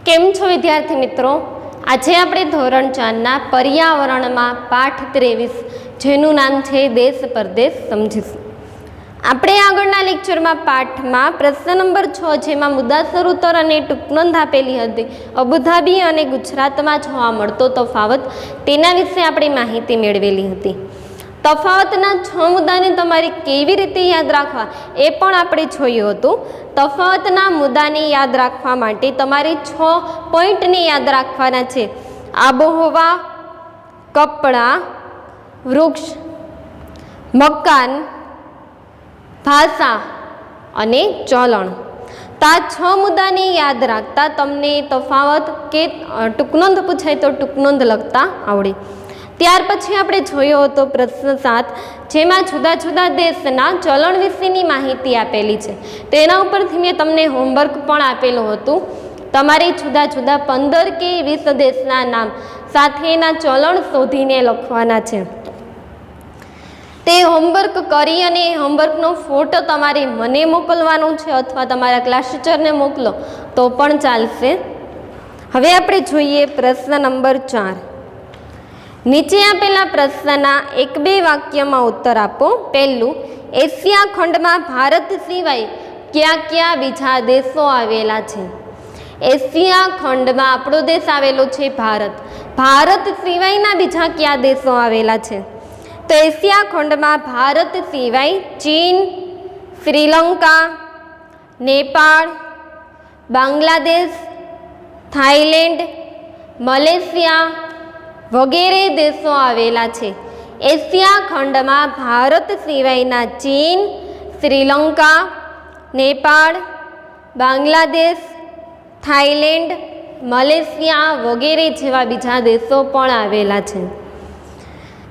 કેમ છો વિદ્યાર્થી મિત્રો? આજે આપણે ધોરણ 4 ના પર્યાવરણમાં પાઠ 23 જેનું નામ છે દેશ પરદેશ સમજીશું. આપણે આગળના લેક્ચરમાં પાઠમાં પ્રશ્ન નંબર 6 જેમાં મુદ્દાસર ઉત્તર અને ટૂંકનોંધ આપેલી હતી, અબુધાબી અને ગુજરાતમાં જોવા મળતો તફાવત, તેના વિશે આપણે માહિતી મેળવેલી હતી. તફાવતના 6 મુદ્દાને તમારે કેવી રીતે યાદ રાખવા એ પણ આપણે જોયું હતું. તફાવતના મુદ્દાને યાદ રાખવા માટે તમારે 6 પોઈન્ટને યાદ રાખવાના છે. આબોહવા, કપડાં, વૃક્ષ, મકાન, ભાષા અને ચલણ. તો આ 6 મુદ્દાને યાદ રાખતા તમને તફાવત કે ટૂંકનોંધ પૂછાય તો ટૂંકનોંધ લખતા આવડે. ત્યાર પછી આપણે જોયો હતો પ્રશ્ન 7 જેમાં જુદા જુદા દેશના ચલણ વિશેની માહિતી આપેલી છે. તેના ઉપરથી મેં તમને હોમવર્ક પણ આપેલું હતું. તમારે જુદા જુદા 15 કે 20 દેશના નામ સાથેના ચલણ શોધીને લખવાના છે. તે હોમવર્ક કરી અને હોમવર્કનો ફોટો તમારે મને મોકલવાનો છે અથવા તમારા ક્લાસ ટીચરને મોકલો તો પણ ચાલશે. હવે આપણે જોઈએ પ્રશ્ન નંબર 4. નીચે આપેલા પ્રશ્નના 1-2 વાક્યમાં ઉત્તર આપો. પહેલું, એશિયા ખંડમાં ભારત સિવાય કયા કયા બીજા દેશો આવેલા છે? એશિયા ખંડમાં આપણો દેશ આવેલો છે ભારત. ભારત સિવાયના બીજા કયા દેશો આવેલા છે? તો એશિયા ખંડમાં ભારત સિવાય ચીન, શ્રીલંકા, નેપાળ, બાંગ્લાદેશ, થાઈલેન્ડ, મલેશિયા વગેરે દેશો આવેલા છે. એશિયા ખંડમાં ભારત સિવાયના ચીન, શ્રીલંકા, નેપાળ, બાંગ્લાદેશ, થાઈલેન્ડ, મલેશિયા વગેરે જેવા બીજા દેશો પણ આવેલા છે.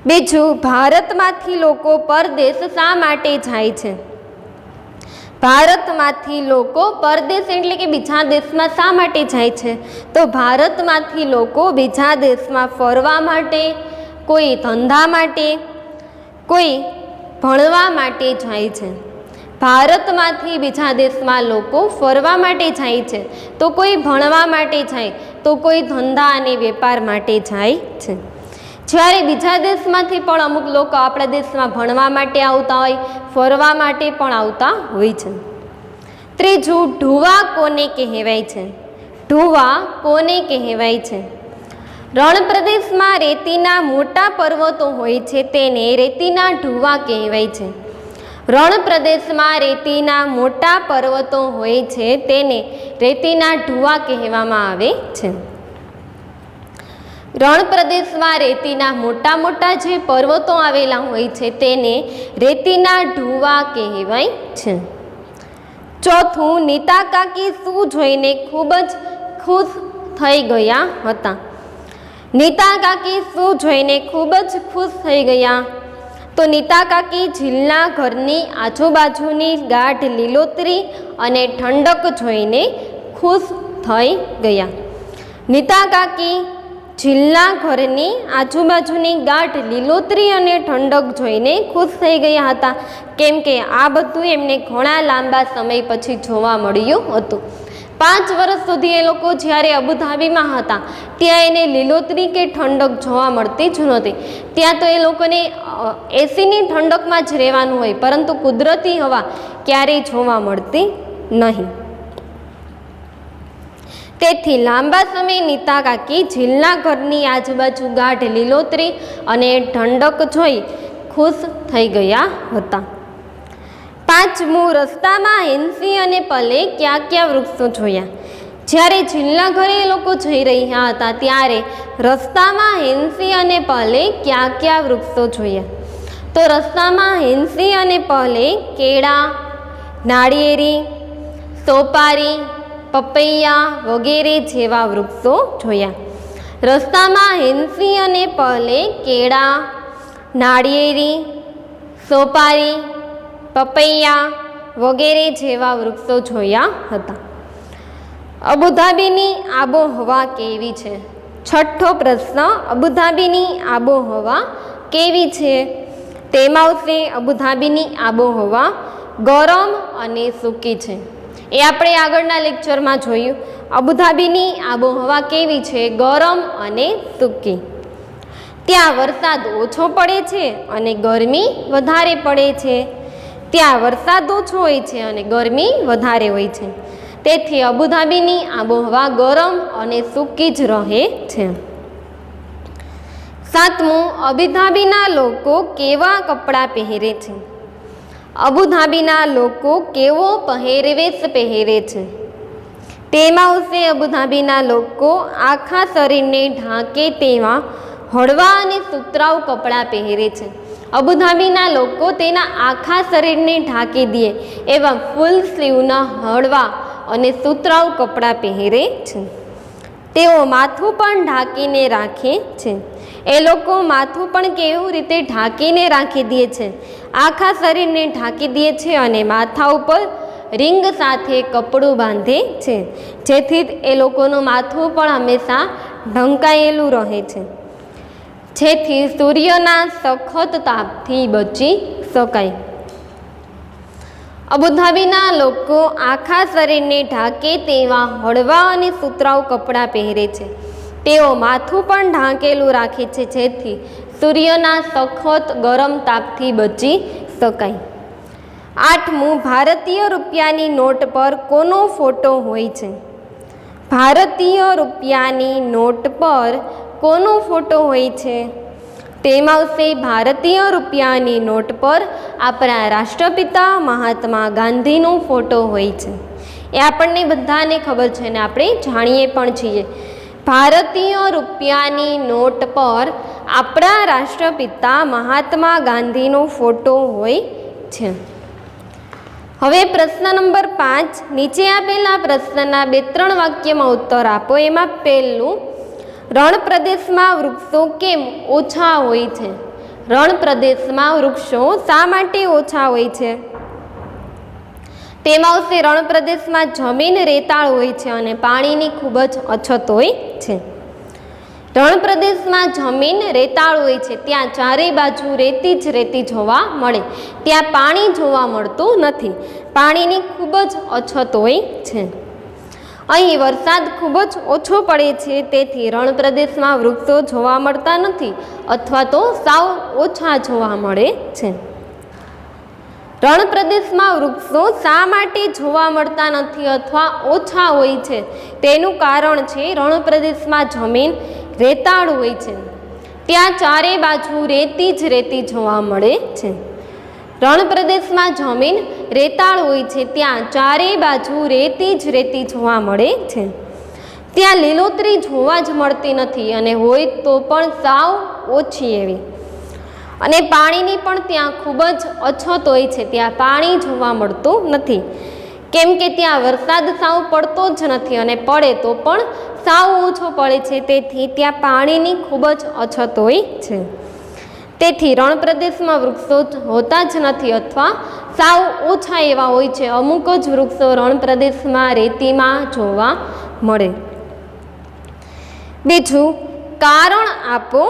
બીજું, ભારતમાંથી લોકો પરદેશ શા માટે જાય છે? ભારતમાંથી લોકો પરદેશ એટલે કે બીજા દેશમાં શા માટે જાય છે? તો ભારતમાંથી લોકો બીજા દેશમાં ફરવા માટે, કોઈ ધંધા માટે, કોઈ ભણવા માટે જાય છે. ભારતમાંથી બીજા દેશમાં લોકો ફરવા માટે જાય છે, તો કોઈ ભણવા માટે જાય, તો કોઈ ધંધા અને વેપાર માટે જાય છે. જ્યારે બીજા દેશમાંથી પણ અમુક લોકો આપણા દેશમાં ભણવા માટે આવતા હોય, ફરવા માટે પણ આવતા હોય છે. ત્રીજું, ઢુવા કોને કહેવાય છે? ઢુવા કોને કહેવાય છે? રણ પ્રદેશમાં રેતીના મોટા પર્વતો હોય છે તેને રેતીના ઢુવા કહેવાય છે. રણ પ્રદેશમાં રેતીના મોટા પર્વતો હોય છે તેને રેતીના ઢુવા કહેવામાં આવે છે. રણ પ્રદેશમાં રેતીના મોટા મોટા જે પર્વતો આવેલા હોય છે તેને રેતીના ઢુવા કહેવાય છે. ચોથું, નીતા કાકી શું જોઈને ખૂબ જ ખુશ થઈ ગયા હતા? નીતા કાકી શું જોઈને ખૂબ જ ખુશ થઈ ગયા? તો નીતા કાકી ઝીલના ઘરની આજુબાજુની ગાઢ લીલોતરી અને ઠંડક જોઈને ખુશ થઈ ગયા. નીતા કાકી ઝીલના ઘરની આજુબાજુની ગાઢ લીલોતરી અને ઠંડક જોઈને ખુશ થઈ ગયા હતા, કેમ કે આ બધું એમને ઘણા લાંબા સમય પછી જોવા મળ્યું હતું. 5 વર્ષ સુધી એ લોકો જ્યારે અબુધાબીમાં હતા ત્યાં એને લીલોતરી કે ઠંડક જોવા મળતી જ નહોતી. ત્યાં તો એ લોકોને એસીની ઠંડકમાં જ રહેવાનું હોય, પરંતુ કુદરતી હવા ક્યારેય જોવા મળતી નહીં. તેથી લાંબા સમય નીતા કાકી ઝીલના ઘરની આજુબાજુ ગાઢ લીલોતરી અને ઠંડક જોઈ ખુશ થઈ ગયા હતા. 5મું, રસ્તામાં હેન્સી અને પલે કયા કયા વૃક્ષો જોયા? જ્યારે ઝીલના ઘરે એ લોકો જઈ રહ્યા હતા ત્યારે રસ્તામાં હેન્સી અને પલે કયા કયા વૃક્ષો જોયા? તો રસ્તામાં હેન્સી અને પલે કેળા, નાળિયેરી, સોપારી, પપૈયા વગેરે જેવા વૃક્ષો જોયા. રસ્તામાં હેન્સી અને પલે કેળા, નાળિયેરી, સોપારી, પપૈયા વગેરે જેવા વૃક્ષો જોયા હતા. અબુધાબીની આબોહવા કેવી છે? છઠ્ઠો પ્રશ્ન, અબુધાબીની આબોહવા કેવી છે? તેમાં આવશે અબુધાબીની આબોહવા ગરમ અને સૂકી છે. એ આપણે આગળના લેક્ચરમાં જોયું. અબુધાબીની આબોહવા કેવી છે? ગરમ અને સૂકી. ત્યાં વરસાદ ઓછો પડે છે અને ગરમી વધારે પડે છે. ત્યાં વરસાદ ઓછો હોય છે અને ગરમી વધારે હોય છે. તેથી અબુધાબીની આબોહવા ગરમ અને સૂકી જ રહે છે. 7મું, અબુધાબીના લોકો કેવા કપડાં પહેરે છે? અબુધાબીના લોકો કેવો પહેરવેશ પહેરે છે? તેમાં આવશે અબુધાબીના લોકો આખા શરીરને ઢાંકે તેવા હળવા અને સુતરાઉ કપડાં પહેરે છે. અબુધાબીના લોકો તેના આખા શરીરને ઢાંકી દે એવા ફૂલ સ્લીવના હળવા અને સુતરાઉ કપડાં પહેરે છે. તેઓ માથું પણ ઢાંકીને રાખે છે. એ લોકો માથું પણ કેવી રીતે ઢાંકીને રાખી દે છે? આખા શરીરને ઢાંકી દે છે અને માથા ઉપર રીંગ સાથે કપડું બાંધે છે, જેથી એ લોકોનું માથું પણ હંમેશા ઢંકાયેલું રહે છે, જેથી સૂર્યના સખત તાપથી બચી શકાય. અબુધાબીના લોકો આખા શરીરને ઢાંકે તેવા હળવા અને સુતરાઉ કપડાં પહેરે છે. તેઓ માથું પણ ઢાંકેલું રાખે છે, જેથી સૂર્યના સખત ગરમ તાપથી બચી શકાય. 8મું, ભારતીય રૂપિયાની નોટ પર કોનો ફોટો હોય છે? ભારતીય રૂપિયાની નોટ પર કોનો ફોટો હોય છે? તેમાં આવશે ભારતીય રૂપિયાની નોટ પર આપણા રાષ્ટ્રપિતા મહાત્મા ગાંધીનો ફોટો હોય છે. એ આપણને બધાને ખબર છે ને આપણે જાણીએ પણ છીએ. ભારતીય રૂપિયાની નોટ પર આપણા રાષ્ટ્રપિતા મહાત્મા ગાંધીનો ફોટો હોય છે. હવે પ્રશ્ન નંબર 5, નીચે આપેલા પ્રશ્નના 2-3 વાક્યમાં ઉત્તર આપો. એમાં પહેલું, રણ પ્રદેશમાં વૃક્ષો કેમ ઓછા હોય છે? રણ પ્રદેશમાં વૃક્ષો શા માટે ઓછા હોય છે? તેમાં આવશે રણ પ્રદેશમાં જમીન રેતાળ હોય છે અને પાણીની ખૂબ જ અછત હોય છે. રણ પ્રદેશમાં જમીન રેતાળ હોય છે, ત્યાં ચારે બાજુ રેતી જ રેતી જોવા મળે, ત્યાં પાણી જોવા મળતું નથી, પાણીની ખૂબ જ અછત હોય છે. અહીં વરસાદ ખૂબ જ ઓછો પડે છે, તેથી રણ પ્રદેશમાં વૃક્ષો જોવા મળતા નથી અથવા તો સાવ ઓછા જોવા મળે છે. રણ પ્રદેશમાં વૃક્ષો શા માટે જોવા મળતા નથી અથવા ઓછા હોય છે? તેનું કારણ છે રણ પ્રદેશમાં જમીન રેતાળ હોય છે, ત્યાં ચારે બાજુ રેતી જ રેતી જોવા મળે છે. રણ પ્રદેશમાં જમીન રેતાળ હોય છે, ત્યાં ચારે બાજુ રેતી જ રેતી જોવા મળે છે, ત્યાં લીલોતરી જોવા જ મળતી નથી અને હોય તો પણ સાવ ઓછી એવી, અને પાણીની પણ ત્યાં ખૂબ જ અછત હોય છે, ત્યાં પાણી જોવા મળતું નથી, કેમ કે ત્યાં વરસાદ સાવ પડતો જ નથી અને પડે તો પણ સાવ ઓછો પડે છે, તેથી ત્યાં પાણીની ખૂબ જ અછત હોય છે. તેથી રણ પ્રદેશમાં વૃક્ષો હોતા જ નથી અથવા સાવ ઓછા એવા હોય છે. અમુક જ વૃક્ષો રણ પ્રદેશમાં રેતીમાં જોવા મળે. બીજું, કારણ આપો.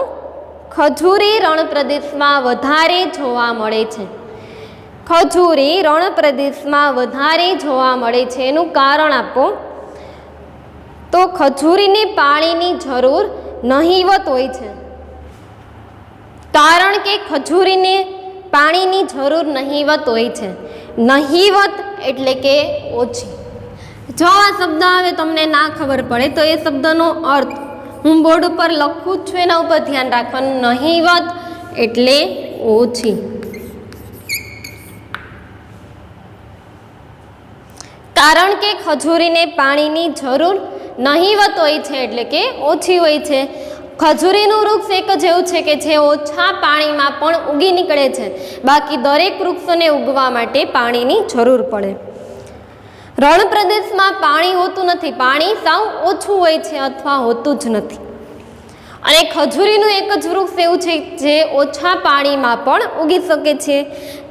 ખજૂરી રણ પ્રદેશમાં વધારે જોવા મળે છે. ખજૂરી રણ પ્રદેશમાં વધારે જોવા મળે છે, એનું કારણ આપો. તો ખજૂરીને પાણીની જરૂર નહિવત હોય છે, કારણ કે ખજૂરીને પાણીની જરૂર નહિવત હોય છે. નહિવત એટલે કે ઓછી. જો આ શબ્દ હવે તમને ના ખબર પડે તો એ શબ્દનો અર્થ હું બોર્ડ ઉપર લખું જ છું, એના ઉપર ધ્યાન રાખવાનું. નહિવત એટલે ઓછી. કારણ કે ખજૂરીને પાણીની જરૂર નહિવત હોય છે એટલે કે ઓછી હોય છે. ખજૂરીનું વૃક્ષ એક જ એવું છે કે જે ઓછા પાણીમાં પણ ઉગી નીકળે છે, બાકી દરેક વૃક્ષોને ઉગવા માટે પાણીની જરૂર પડે. રણ પ્રદેશમાં પાણી હોતું નથી, પાણી સાવ ઓછું હોય છે અથવા હોતું જ નથી. અને ખજૂરીનું એક જ વૃક્ષ એવું છે જે ઓછા પાણીમાં પણ ઉગી શકે છે.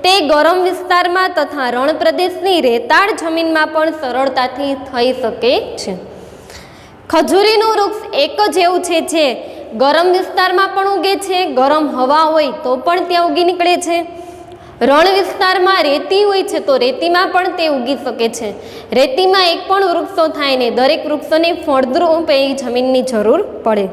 તે ગરમ વિસ્તારમાં તથા રણ પ્રદેશની રેતાળ જમીનમાં પણ સરળતાથી થઈ શકે છે. ખજૂરીનું વૃક્ષ એક જ એવું છે જે ગરમ વિસ્તારમાં પણ ઉગે છે, ગરમ હવા હોય તો પણ ત્યાં ઉગી નીકળે છે, રણ વિસ્તારમાં રેતી હોય છે તો રેતીમાં પણ તે ઉગી શકે છે. રેતીમાં એક પણ વૃક્ષો થાય ને દરેક વૃક્ષોને ફળદ્રુપ એવી જમીનની જરૂર પડે.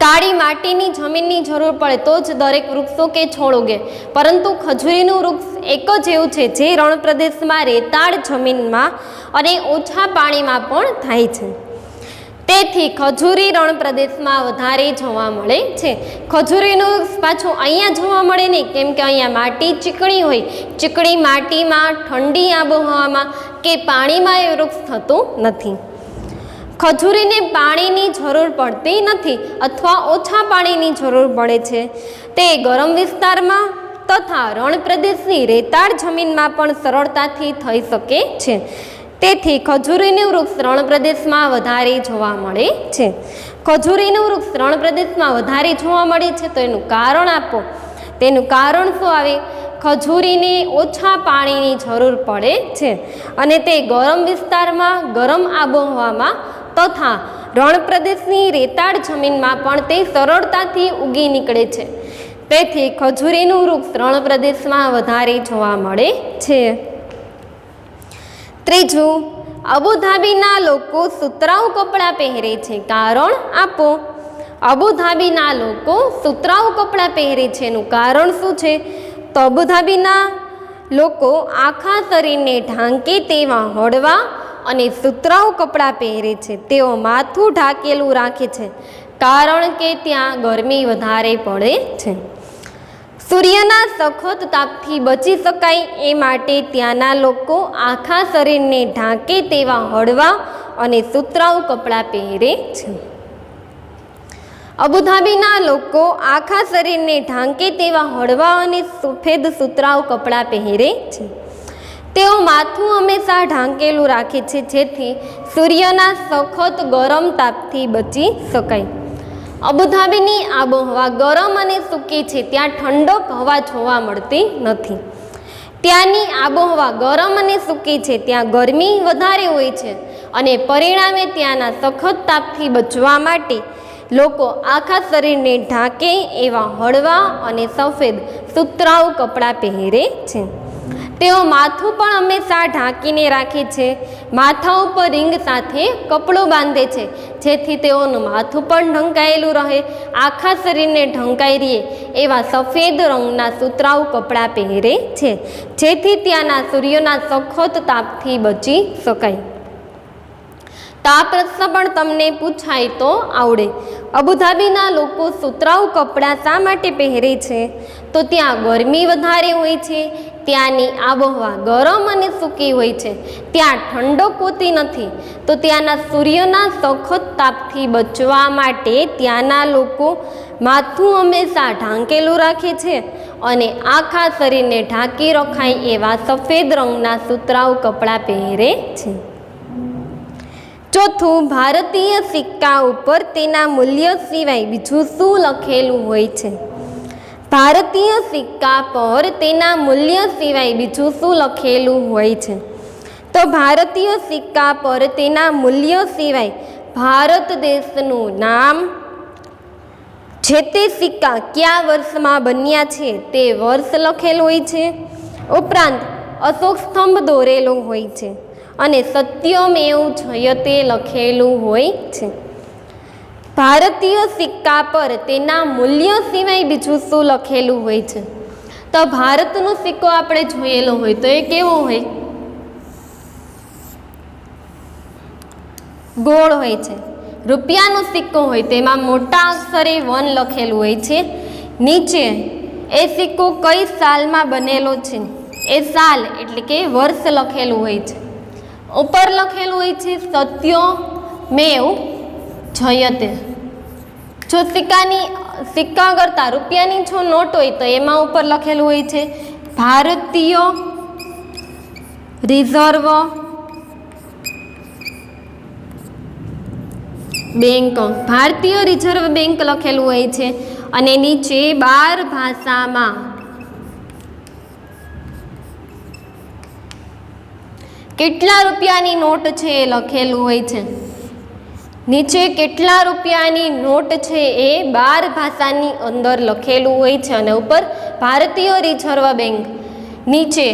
કાળી માટીની જમીનની જરૂર પડે તો જ દરેક વૃક્ષો કે છોડ ઉગે. પરંતુ ખજૂરીનું વૃક્ષ એક જ એવું છે જે રણ પ્રદેશમાં રેતાળ જમીનમાં અને ઓછા પાણીમાં પણ થાય છે. તેથી ખજૂરી રણ પ્રદેશમાં વધારે જોવા મળે છે. ખજૂરીનું વૃક્ષ પાછું અહીંયા જોવા મળે નહીં, કેમ કે અહીંયા માટી ચીકણી હોય. ચીકણી માટીમાં ઠંડી આબોહવામાં કે પાણીમાં એ વૃક્ષ થતું નથી. ખજૂરીને પાણીની જરૂર પડતી નથી અથવા ઓછા પાણીની જરૂર પડે છે. તે ગરમ વિસ્તારમાં તથા રણ પ્રદેશની રેતાળ જમીનમાં પણ સરળતાથી થઈ શકે છે. તેથી ખજૂરીનું વૃક્ષ રણ પ્રદેશમાં વધારે જોવા મળે છે. ખજૂરીનું વૃક્ષ રણ પ્રદેશમાં વધારે જોવા મળે છે તો એનું કારણ આપો. તેનું કારણ શું આવે? ખજૂરીને ઓછા પાણીની જરૂર પડે છે અને તે ગરમ વિસ્તારમાં ગરમ આબોહવામાં તથા રણ પ્રદેશની રેતાળ જમીનમાં પણ તે સરળતાથી ઉગી નીકળે છે. તેથી ખજૂરીનું વૃક્ષ રણ પ્રદેશમાં વધારે જોવા મળે છે. ત્રીજું, અબુધાબીના લોકો સુતરાઉ કપડાં પહેરે છે. કારણ આપો. અબુધાબીના લોકો સુતરાઉ કપડાં પહેરે છે એનું કારણ શું છે? તો અબુધાબીના લોકો આખા શરીરને ઢાંકે તેવા હળવા અને સુતરાઉ કપડાં પહેરે છે. તેઓ માથું ઢાંકેલું રાખે છે કારણ કે ત્યાં ગરમી વધારે પડે છે. સૂર્યના સખત તાપથી બચી શકાય એ માટે ત્યાંના લોકો આખા શરીરને ઢાંકે તેવા હળવા અને સુતરાઉ કપડાં પહેરે છે. અબુધાબીના લોકો આખા શરીરને ઢાંકે તેવા હળવા અને સફેદ સુતરાઉ કપડાં પહેરે છે. તેઓ માથું હંમેશા ઢાંકેલું રાખે છે જેથી સૂર્યના સખત ગરમ તાપથી બચી શકાય. અબુધાબીની આબોહવા ગરમ અને સૂકી છે. ત્યાં ઠંડક હવા જોવા મળતી નથી. ત્યાંની આબોહવા ગરમ અને સૂકી છે. ત્યાં ગરમી વધારે હોય છે અને પરિણામે ત્યાંના સખત તાપથી બચવા માટે લોકો આખા શરીરને ઢાંકે એવા હળવા અને સફેદ સુતરાઉ કપડાં પહેરે છે. તેઓ માથું પણ હંમેશા ઢાંકીને રાખે છે. માથા ઉપર રીંગ સાથે કપડું બાંધે છે જેથી તેઓનું માથું પણ ઢંકાયેલું રહે. આખા શરીરને ઢંકાઈ રહે એવા સફેદ રંગના સુતરાઉ કપડાં પહેરે છે જેથી ત્યાંના સૂર્યના સખત તાપથી બચી શકાય. તો આ પ્રશ્ન પણ તમને પૂછાય તો આવડે. અબુધાબીના લોકો સુતરાઉ કપડાં શા માટે પહેરે છે? તો ત્યાં ગરમી વધારે હોય છે. ત્યાંની આબોહવા ગરમ અને સૂકી હોય છે. ત્યાં ઠંડક હોતી નથી. તો ત્યાંના સૂર્યના સખત તાપથી બચવા માટે ત્યાંના લોકો માથું હંમેશા ઢાંકેલું રાખે છે અને આખા શરીરને ઢાંકી રખાય એવા સફેદ રંગના સુતરાઉ કપડાં પહેરે છે. ચોથું, ભારતીય સિક્કા ઉપર તેના મૂલ્ય સિવાય બીજું શું લખેલું હોય છે? ભારતીય સિક્કા પર તેના મૂલ્ય સિવાય બીજું શું લખેલું હોય છે? તો ભારતીય સિક્કા પર તેના મૂલ્ય સિવાય ભારત દેશનું નામ, જે તે સિક્કા કયા વર્ષમાં બન્યા છે તે વર્ષ લખેલું હોય છે. ઉપરાંત અશોક સ્તંભ દોરેલો હોય છે અને સત્યમેવ જયતે લખેલું હોય છે. ભારતીય સિક્કા પર તેના મૂલ્ય સિવાય બીજું શું લખેલું હોય છે? તો ભારતનો સિક્કો આપણે જોયેલો હોય તો એ કેવો હોય? ગોળ હોય છે. રૂપિયાનો સિક્કો હોય તેમાં મોટા અક્ષરે 1 લખેલું હોય છે. નીચે એ સિક્કો કઈ સાલમાં બનેલો છે એ સાલ એટલે કે વર્ષ લખેલું હોય છે. ઉપર લખેલું હોય છે સત્યમેવ જયતે. જો સિક્કા કરતાં રૂપિયાની જો નોટ હોય તો એમાં ઉપર લખેલું હોય છે ભારતીય રિઝર્વ બેંક. ભારતીય રિઝર્વ બેંક લખેલું હોય છે અને નીચે 12 ભાષામાં કેટલા રૂપિયાની નોટ છે એ લખેલું હોય છે. નીચે કેટલા રૂપિયાની નોટ છે એ 12 ભાષાની અંદર લખેલું હોય છે અને ઉપર ભારતીય રિઝર્વ બેંક નીચે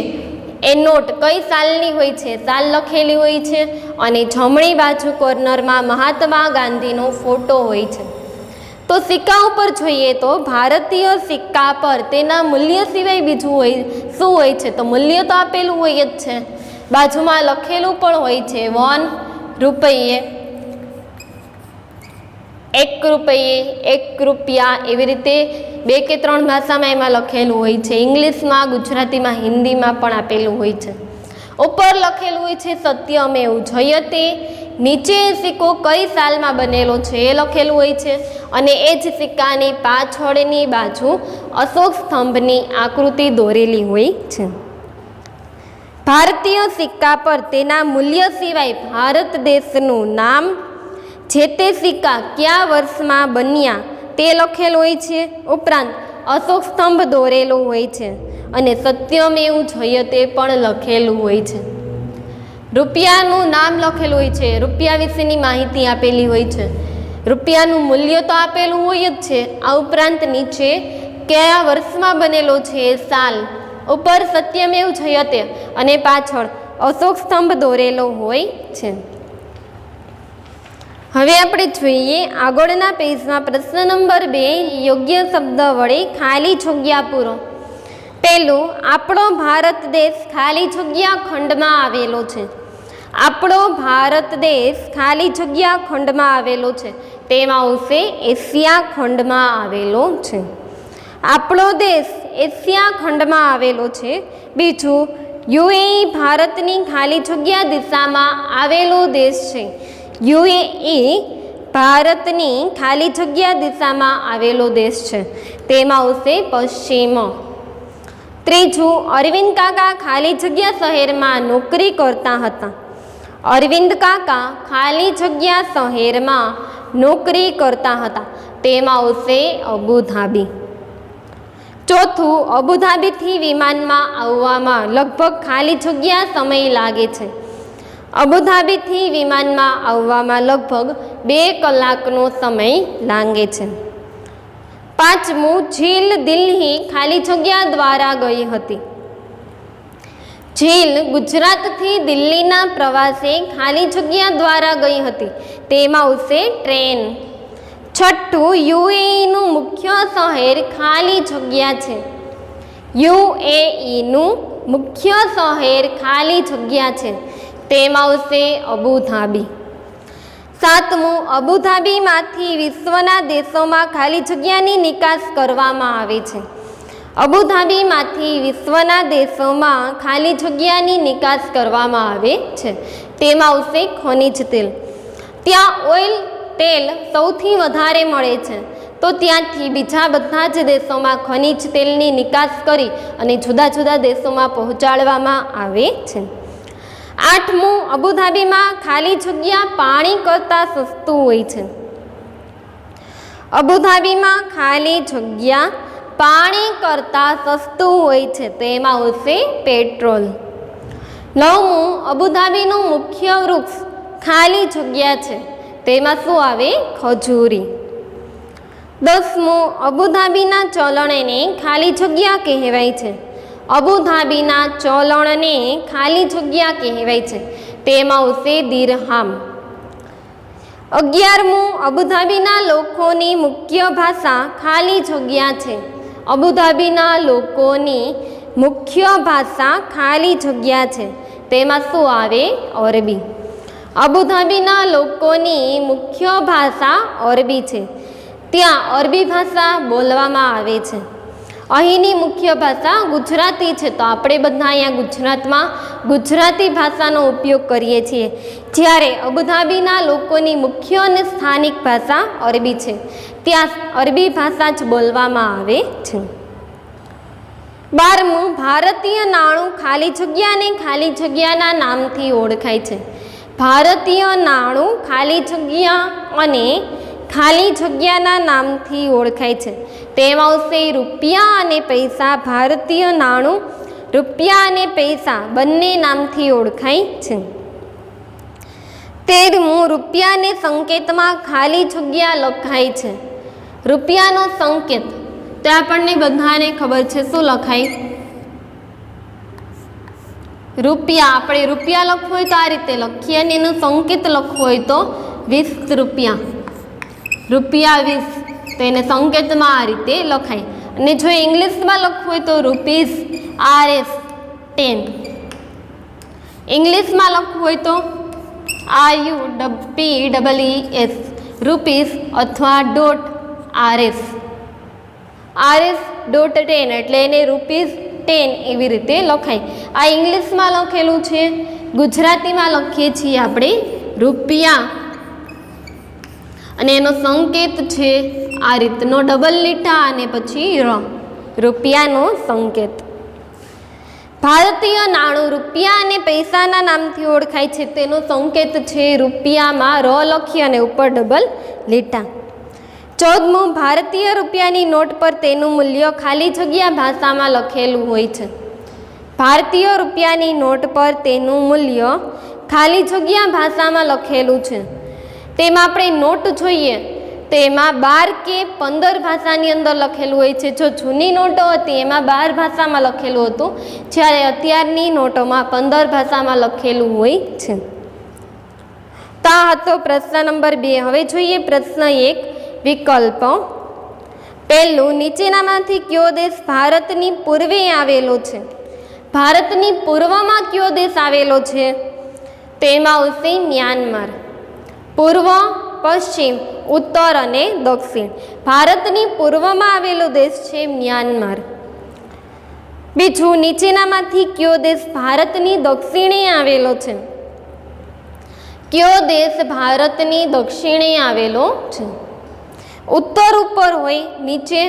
એ નોટ કઈ સાલની હોય છે સાલ લખેલી હોય છે અને જમણી બાજુ કોર્નરમાં મહાત્મા ગાંધીનો ફોટો હોય છે. તો સિક્કા ઉપર જોઈએ તો ભારતીય સિક્કા પર તેના મૂલ્ય સિવાય બીજું હોય શું હોય છે તો મૂલ્ય તો આપેલું હોય જ છે, બાજુમાં લખેલું પણ હોય છે 1 રૂપિયે, 1 રૂપિયે, 1 રૂપિયા, એવી રીતે 2 કે 3 ભાષામાં એમાં લખેલું હોય છે. ઇંગ્લિશમાં, ગુજરાતીમાં, હિન્દીમાં પણ આપેલું હોય છે. ઉપર લખેલું હોય છે સત્યમેવ જયતે, નીચે સિક્કો કઈ સાલમાં બનેલો છે એ લખેલું હોય છે અને એ જ સિક્કાની પાછળની બાજુ અશોક સ્તંભની આકૃતિ દોરેલી હોય છે. ભારતીય સિક્કા પર તેના મૂલ્ય સિવાય ભારત દેશનું નામ, જે તે સિક્કા કયા વર્ષમાં બન્યા તે લખેલું હોય છે, ઉપરાંત અશોક સ્તંભ દોરેલો હોય છે અને સત્યમેવ જયતે પણ લખેલું હોય છે. રૂપિયાનું નામ લખેલું હોય છે, રૂપિયા વિશેની માહિતી આપેલી હોય છે, રૂપિયાનું મૂલ્ય તો આપેલું હોય જ છે, આ ઉપરાંત નીચે કયા વર્ષમાં બનેલો છે એ સાલ, ઉપર સત્યમેવ જયતે અને પાછળ અશોક સ્તંભ દોરેલો હોય છે. હવે આપણે જોઈએ આગળના પેજમાં પ્રશ્ન નંબર 2 યોગ્ય શબ્દ વડે ખાલી જગ્યા પૂરો. પહેલું, આપણો ભારત દેશ ખાલી જગ્યા ખંડમાં આવેલો છે. આપણો ભારત દેશ ખાલી જગ્યા ખંડમાં આવેલો છે, તેમાં આવશે એશિયા ખંડમાં આવેલો છે. આપણો દેશ એશિયા ખંડમાં આવેલો છે. બીજું, યુએઈ ભારતની ખાલી જગ્યા દિશામાં આવેલો દેશ છે. યુએઈ ભારતની ખાલી જગ્યા દિશામાં આવેલો દેશ છે, તેમાં આવશે પશ્ચિમ. ત્રીજું, અરવિંદ કાકા ખાલી જગ્યા શહેરમાં નોકરી કરતા હતા. અરવિંદ કાકા ખાલી જગ્યા શહેરમાં નોકરી કરતા હતા, તેમાં આવશે અબુધાબી. ચોથું, અબુધાબીથી વિમાનમાં આવવામાં લગભગ ખાલી જગ્યા સમય લાગે છે. અબુધાબીથી વિમાનમાં આવવામાં લગભગ 2 કલાકનો સમય લાગે છે. પાંચમું, ઝીલ દિલ્હી ખાલી જગ્યા દ્વારા ગઈ હતી. ઝીલ ગુજરાતથી દિલ્હીના પ્રવાસે ખાલી જગ્યા દ્વારા ગઈ હતી, તેમાં આવશે ટ્રેન. છઠ્ઠું, યુએઈનું મુખ્ય શહેર ખાલી જગ્યા છે. યુએઈનું મુખ્ય શહેર ખાલી જગ્યા છે, તેમાં આવશે અબુધાબી. સાતમું, અબુધાબીમાંથી વિશ્વના દેશોમાં ખાલી જગ્યાની નિકાસ કરવામાં આવે છે. અબુધાબીમાંથી વિશ્વના દેશોમાં ખાલી જગ્યાની નિકાસ કરવામાં આવે છે, તેમાં આવશે ખનિજ તેલ. ત્યાં ઓઇલ તેલ સૌથી વધારે મળે છે, તો ત્યાંથી બીજા બધા જ દેશોમાં ખનિજ તેલની નિકાસ કરી અને જુદા જુદા દેશોમાં પહોંચાડવામાં આવે છે. આઠમું, અબુધાબીમાં ખાલી જગ્યા પાણી કરતાં સસ્તું હોય છે. અબુધાબીમાં ખાલી જગ્યા પાણી કરતાં સસ્તું હોય છે, તેમાં આવશે પેટ્રોલ. નવમું, અબુધાબીનું મુખ્ય વૃક્ષ ખાલી જગ્યા છે, તેમાં શું આવે? ખજૂરી. 10મું, અબુધાબીના ચલણને ખાલી જગ્યા કહેવાય છે. અબુધાબીના ચલણને ખાલી જગ્યા કહેવાય છે, તેમાં આવશે દિરહામ. 11મું, અબુધાબીના લોકોની મુખ્ય ભાષા ખાલી જગ્યા છે. અબુધાબીના લોકોની મુખ્ય ભાષા ખાલી જગ્યા છે, તેમાં શું આવે? અરબી. અબુધાબીના લોકોની મુખ્ય ભાષા અરબી છે, ત્યાં અરબી ભાષા બોલવામાં આવે છે. અહીંની મુખ્ય ભાષા ગુજરાતી છે, તો આપણે બધા અહીંયા ગુજરાતમાં ગુજરાતી ભાષાનો ઉપયોગ કરીએ છીએ, જ્યારે અબુધાબીના લોકોની મુખ્ય અને સ્થાનિક ભાષા અરબી છે, ત્યાં અરબી ભાષા જ બોલવામાં આવે છે. 12મું, ભારતીય નાણું ખાલી જગ્યા અને ખાલી જગ્યાના નામથી ઓળખાય છે. ભારતીય નાણું ખાલી જગ્યા અને ખાલી જગ્યાના નામથી ઓળખાય છે, તેમાં આવશે રૂપિયા અને પૈસા. ભારતીય નાણું રૂપિયા અને પૈસા બંને નામથી ઓળખાય છે. 13મું રૂપિયાને સંકેતમાં ખાલી જગ્યા લખાય છે. રૂપિયાનો સંકેત તો આપણને બધાને ખબર છે શું લખાય? રૂપિયા. આપણે રૂપિયા લખવું હોય તો આ રીતે લખીએ અને એનો સંકેત લખવો હોય તો 20 રૂપિયા. રૂપિયા 20 તો એને સંકેતમાં આ રીતે લખાય. અને જો ઇંગ્લિશમાં લખવું હોય તો રૂપીસ RS 10. ઇંગ્લિશમાં લખવું હોય તો RUPEES રૂપીસ અથવા .RS .10 એટલે એને રૂપીસ 10 એવી રીતે લખાય. આ ઇંગ્લિશમાં લખેલું છે. ગુજરાતીમાં લખીએ છીએ આપણે રૂપિયા અને એનો સંકેત છે આ રીતનો ડબલ લીટા અને પછી રૂપિયાનો સંકેત. ભારતીય નાણું રૂપિયા અને પૈસાના નામથી ઓળખાય છે. તેનો સંકેત છે રૂપિયામાં લખી અને ઉપર ડબલ લીટા. 14મું ભારતીય રૂપિયાની નોટ પર તેનું મૂલ્ય ખાલી જગ્યા ભાષામાં લખેલું હોય છે. ભારતીય રૂપિયાની નોટ પર તેનું મૂલ્ય ખાલી જગ્યા ભાષામાં લખેલું છે. તેમાં આપણે નોટ જોઈએ તો એમાં 12 કે 15 ભાષાની અંદર લખેલું હોય છે. જો જૂની નોટો હતી એમાં 12 ભાષામાં લખેલું હતું, જ્યારે અત્યારની નોટોમાં 15 ભાષામાં લખેલું હોય છે. તો આ હતો પ્રશ્ન નંબર 2. હવે જોઈએ પ્રશ્ન 1 વિકલ્પ. પહેલું, નીચેનામાંથી કયો દેશ ભારતની પૂર્વે આવેલો છે? ભારતની પૂર્વમાં કયો દેશ આવેલો છે? તેમાં આવશે મ્યાનમાર. પૂર્વ, પશ્ચિમ, ઉત્તર અને દક્ષિણ. ભારતની પૂર્વમાં આવેલો દેશ છે મ્યાનમાર. બીજું, નીચેનામાંથી કયો દેશ ભારતની દક્ષિણે આવેલો છે? કયો દેશ ભારતની દક્ષિણે આવેલો છે? ઉત્તર ઉપર હોય, નીચે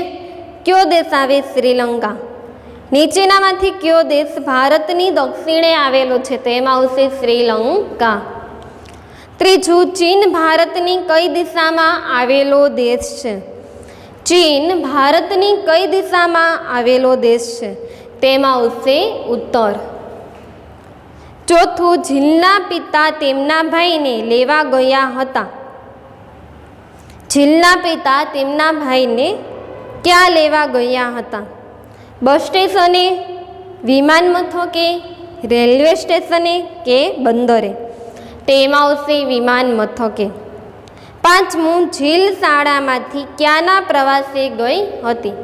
કયો દેશ આવે? શ્રીલંકા. નીચેનામાંથી કયો દેશ ભારતની દક્ષિણે આવેલો છે? તો એમાં આવશે શ્રીલંકા. ત્રીજું, ચીન ભારતની કઈ દિશામાં આવેલો દેશ છે? ચીન ભારતની કઈ દિશામાં આવેલો દેશ છે? તેમાં આવશે ઉત્તર. ચોથું, જીલના પિતા તેમના ભાઈને લેવા ગયા હતા. જીલના પિતા તેમના ભાઈને ક્યાં લેવા ગયા હતા? બસ સ્ટેશને, વિમાન મથકે, રેલવે સ્ટેશને કે બંદરે? તેમાં આવશે વિમાન મથકે. પાંચમું, જીલ શાળામાંથી ક્યાંના પ્રવાસે ગઈ હતી?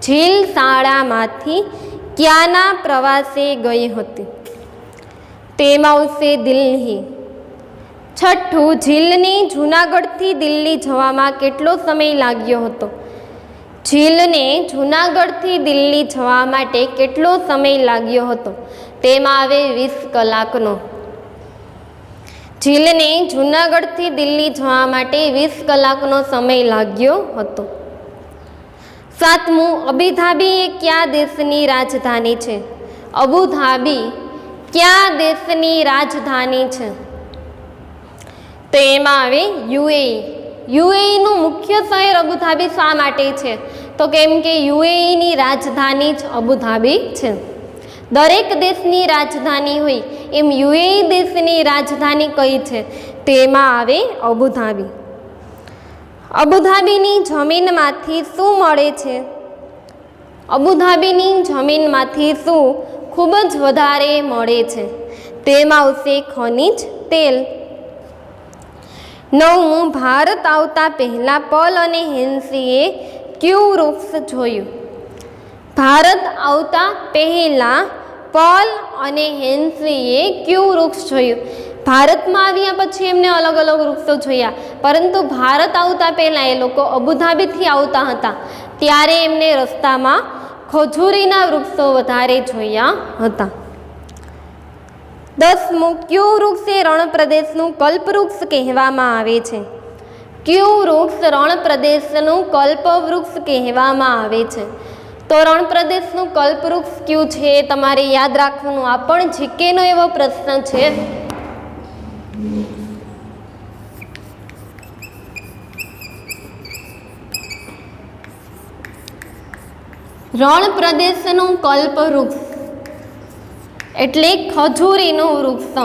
જીલ શાળામાંથી ક્યાંના પ્રવાસે ગઈ હતી? તેમાં આવશે દિલ્હી. છઠ્ઠું, જીલને જૂનાગઢથી દિલ્હી જવામાં કેટલો સમય લાગ્યો હતો? જીલને જૂનાગઢથી દિલ્હી જવા માટે કેટલો સમય લાગ્યો હતો? તેમાં આવે 20 કલાકનો. જીલને જૂનાગઢથી દિલ્હી જવા માટે 20 કલાકનો સમય લાગ્યો હતો. સાતમું, અબુધાબી એ કયા દેશની રાજધાની છે? અબુધાબી કયા દેશની રાજધાની છે? તો એમાં આવે UAE. UAEનું મુખ્ય શહેર અબુધાબી શા માટે છે? તો કેમ કે UAEની રાજધાની જ અબુધાબી છે. દરેક દેશની રાજધાની હોય એમ UAE દેશની રાજધાની કઈ છે? તેમાં આવે અબુધાબી. અબુધાબીની જમીનમાંથી શું મળે છે? અબુધાબીની જમીનમાંથી શું ખૂબ જ વધારે મળે છે? તેમાં આવશે ખનિજ તેલ. નવમું, ભારત આવતા પહેલા પોલ અને હેન્સીએ કયું વૃક્ષ જોયું? ભારત આવતા પહેલા પોલ અને હેન્સીએ કયું વૃક્ષ જોયું? ભારતમાં આવ્યા પછી એમને અલગ અલગ વૃક્ષો જોયા, પરંતુ ભારત આવતા પહેલાં એ લોકો અબુધાબીથી આવતા હતા ત્યારે એમને રસ્તામાં ખજૂરીના વૃક્ષો વધારે જોયા હતા. 10મું, કયું વૃક્ષ એ રણ પ્રદેશનું કલ્પવૃક્ષ કહેવામાં આવે છે? કયું વૃક્ષ રણ પ્રદેશનું કલ્પવૃક્ષ કહેવામાં આવે છે? તો રણ પ્રદેશનું કલ્પવૃક્ષ કયું છે એ તમારે યાદ રાખવાનું. આ પણ જીકેનો એવો પ્રશ્ન છે. રણ પ્રદેશનું કલ્પવૃક્ષ એટલે ખજૂરીનું વૃક્ષ.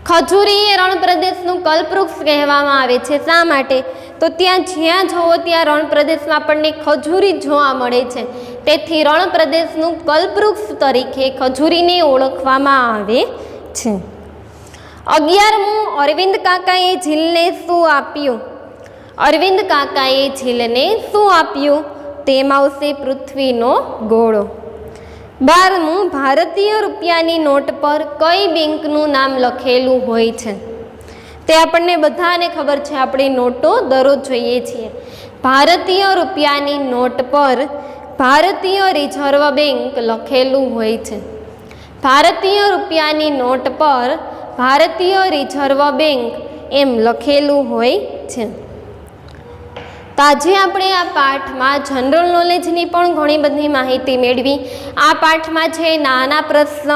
ખજૂરી એ રણ પ્રદેશનું કલ્પવૃક્ષ કહેવામાં આવે છે. શા માટે? તો ત્યાં જ્યાં જુઓ ત્યાં રણ પ્રદેશમાં આપણને ખજૂરી જોવા મળે છે. તેથી રણ પ્રદેશનું કલ્પવૃક્ષ તરીકે ખજૂરીને ઓળખવામાં આવે છે. 11મું, અરવિંદ કાકાએ ઝીલને શું આપ્યું? અરવિંદ કાકાએ ઝીલને શું આપ્યું? તેમાં આવશે પૃથ્વીનો ગોળો. 12મું, ભારતીય રૂપિયાની નોટ પર કઈ બેંકનું નામ લખેલું હોય છે? તે આપણને બધાને ખબર છે, આપણે નોટો દરરોજ જોઈએ છીએ. ભારતીય રૂપિયાની નોટ પર ભારતીય રિઝર્વ બેંક લખેલું હોય છે. ભારતીય રૂપિયાની નોટ પર ભારતીય રિઝર્વ બેંક એમ લખેલું હોય છે. તો આજે આપણે આ પાઠમાં જનરલ નોલેજની પણ ઘણી બધી માહિતી મેળવી. આ પાઠમાં છે નાના પ્રશ્ન,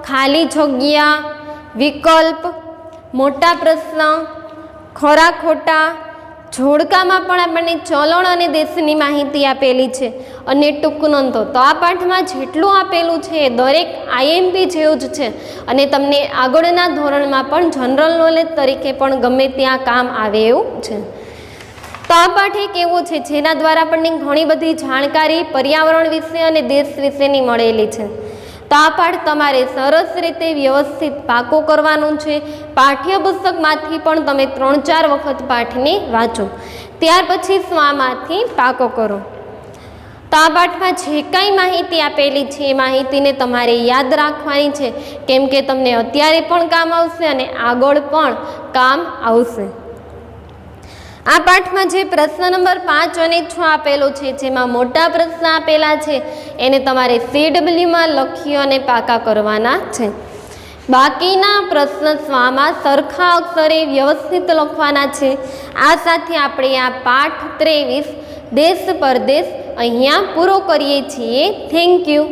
ખાલી જગ્યા, વિકલ્પ, મોટા પ્રશ્ન, ખરા ખોટા, જોડકામાં પણ આપણને ચલણ અને દેશની માહિતી આપેલી છે અને ટૂંકનોંધો. તો આ પાઠમાં જેટલું આપેલું છે એ દરેક આઈએમપી જેવું જ છે અને તમને આગળના ધોરણમાં પણ જનરલ નોલેજ તરીકે પણ ગમે ત્યાં કામ આવે એવું છે. તો આ પાઠ એક એવો છે જેના દ્વારા આપણને ઘણી બધી જાણકારી પર્યાવરણ વિશે અને દેશ વિશેની મળેલી છે. તો આ પાઠ તમારે સરસ રીતે વ્યવસ્થિત પાકો કરવાનો છે. પાઠ્યપુસ્તકમાંથી પણ તમે 3-4 વખત પાઠને વાંચો, ત્યાર પછી સ્વામાંથી પાકો કરો. તો આ પાઠમાં જે કાંઈ માહિતી આપેલી છે એ માહિતીને તમારે યાદ રાખવાની છે, કેમ કે તમને અત્યારે પણ કામ આવશે અને આગળ પણ કામ આવશે. આ પાઠમાં જે પ્રશ્ન નંબર 5 અને 6 આપેલો છે, જેમાં મોટા પ્રશ્ન આપેલા છે એને તમારે CWમાં લખી અને પાકા કરવાના છે. બાકીના પ્રશ્ન સ્વામાં સરખા અક્ષરે વ્યવસ્થિત લખવાના છે. આ સાથે આપણે આ પાઠ 23 દેશ પરદેશ અહીંયા પૂરો કરીએ છીએ. Thank you.